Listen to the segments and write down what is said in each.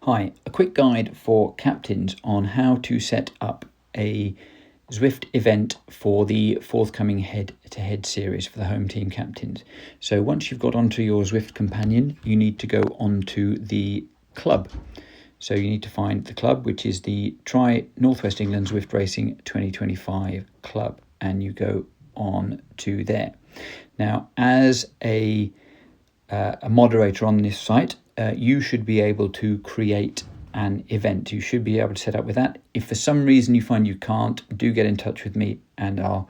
Hi, a quick guide for captains on how to set up a Zwift event for the forthcoming Head-to-Head series for the home team captains. So once you've got onto your Zwift companion, you need to go onto the club. So you need to find the club, which is the Try Northwest England Zwift Racing 2025 club, and you go on to there. Now, as a moderator on this site, you should be able to create an event. You should be able to set up with that. If for some reason you find you can't, do get in touch with me and I'll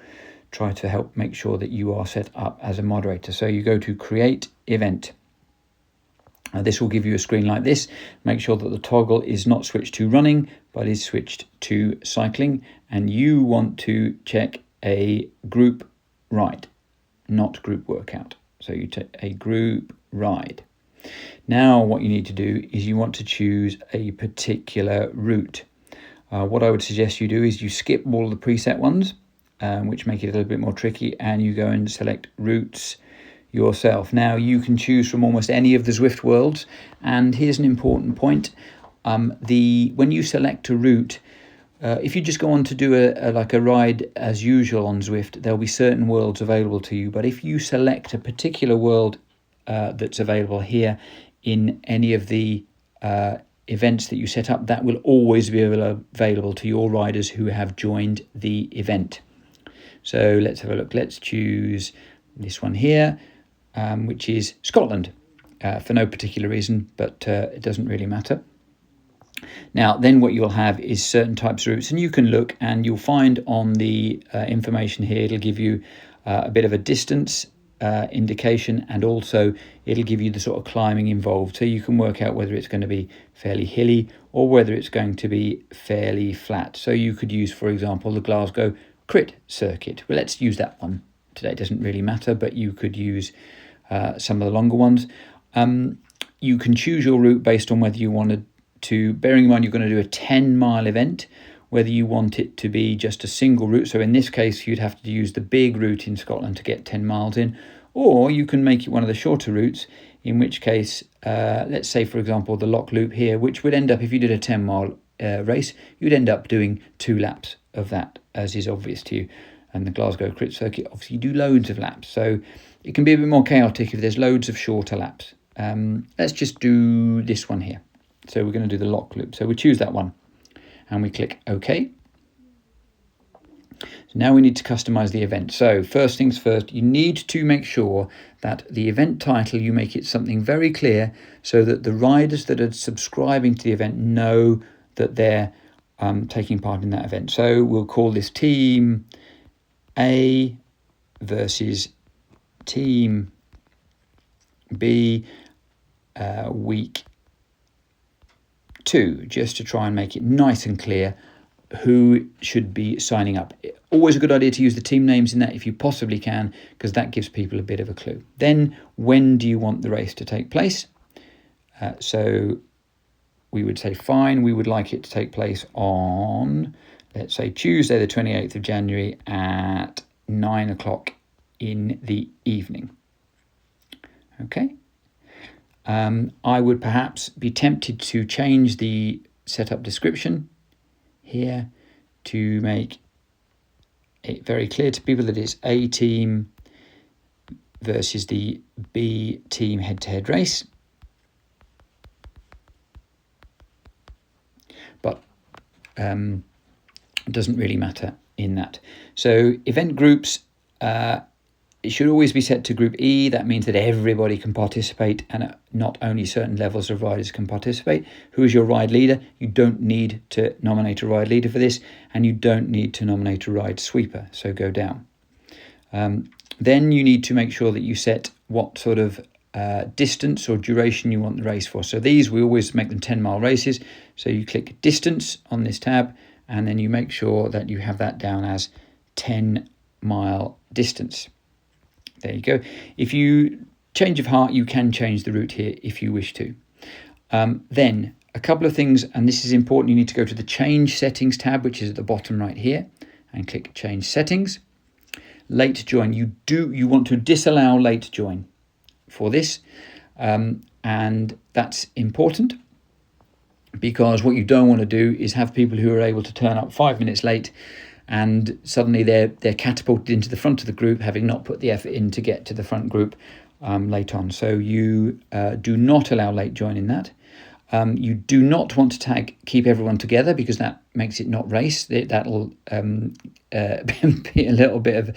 try to help make sure that you are set up as a moderator. So you go to create event. This will give you a screen like this. Make sure that the toggle is not switched to running, but is switched to cycling. And you want to check a group ride, not group workout. So you take a group ride. Now what you need to do is you want to choose a particular route. What I would suggest you do is you skip all the preset ones, which make it a little bit more tricky, and you go and select routes yourself. Now you can choose from almost any of the Zwift worlds, and here's an important point. When you select a route, if you just go on to do a ride as usual on Zwift, there'll be certain worlds available to you. But if you select a particular world that's available here in any of the events that you set up, that will always be available to your riders who have joined the event. So let's have a look. Let's choose this one here, which is Scotland, for no particular reason, but it doesn't really matter. Now, then what you'll have is certain types of routes, and you can look and you'll find on the information here, it'll give you a bit of a distance indication, and also it'll give you the sort of climbing involved, so you can work out whether it's going to be fairly hilly or whether it's going to be fairly flat. So you could use, for example, the Glasgow Crit circuit. Well, let's use that one today. It doesn't really matter, but you could use some of the longer ones. You can choose your route based on whether you wanted to, bearing in mind you're going to do a 10-mile event, whether you want it to be just a single route. So in this case, you'd have to use the big route in Scotland to get 10 miles in, or you can make it one of the shorter routes, in which case, let's say, for example, the Lock Loop here, which would end up, if you did a 10-mile race, you'd end up doing 2 laps of that, as is obvious to you. And the Glasgow Crit circuit, obviously, you do loads of laps. So it can be a bit more chaotic if there's loads of shorter laps. Let's just do this one here. So we're going to do the Lock Loop. So we choose that one and we click OK. So now we need to customize the event. So first things first, you need to make sure that the event title, you make it something very clear so that the riders that are subscribing to the event know that they're taking part in that event. So we'll call this Team A versus Team B week 2, just to try and make it nice and clear who should be signing up. Always a good idea to use the team names in that if you possibly can, because that gives people a bit of a clue. Then, when do you want the race to take place? So we would say, fine, we would like it to take place on, let's say, Tuesday the 28th of January at 9 o'clock in the evening. Okay. I would perhaps be tempted to change the setup description here to make it very clear to people that it's A team versus the B team head-to-head race. But it doesn't really matter in that. So event groups, it should always be set to Group E. That means that everybody can participate and not only certain levels of riders can participate. Who is your ride leader? You don't need to nominate a ride leader for this, and you don't need to nominate a ride sweeper, so go down. Then you need to make sure that you set what sort of distance or duration you want the race for. So these, we always make them 10-mile races. So you click distance on this tab, and then you make sure that you have that down as 10-mile distance. There you go. If you change of heart, you can change the route here if you wish to. Then a couple of things, and this is important, you need to go to the Change Settings tab, which is at the bottom right here, and click Change Settings. Late join. You want to disallow late join for this, and that's important because what you don't want to do is have people who are able to turn up 5 minutes late and suddenly they're catapulted into the front of the group, having not put the effort in to get to the front group late on. So you do not allow late join in that. You do not want to keep everyone together, because that makes it not race. That'll be a little bit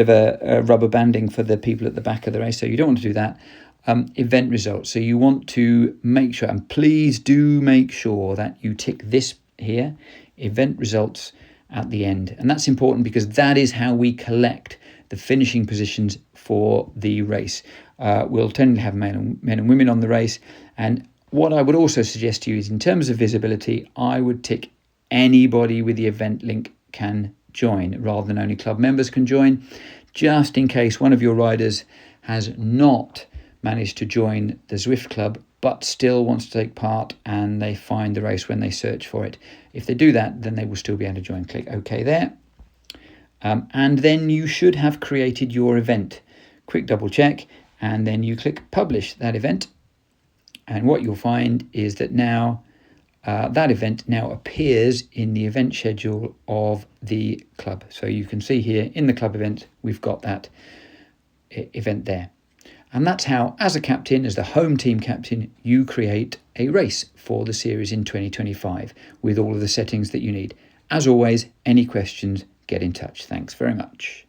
of a rubber banding for the people at the back of the race. So you don't want to do that. Event results. So you want to make sure, and please do make sure that you tick this here, event results at the end. And that's important because that is how we collect the finishing positions for the race. We'll tend to have men and women on the race. And what I would also suggest to you is, in terms of visibility, I would tick anybody with the event link can join, rather than only club members can join, just in case one of your riders has not managed to join the Zwift club but still wants to take part and they find the race when they search for it. If they do that, then they will still be able to join. Click OK there. And then you should have created your event. Quick double check, and then you click publish that event. And what you'll find is that now that event now appears in the event schedule of the club. So you can see here in the club event, we've got that event there. And that's how, as a captain, as the home team captain, you create a race for the series in 2025 with all of the settings that you need. As always, any questions, get in touch. Thanks very much.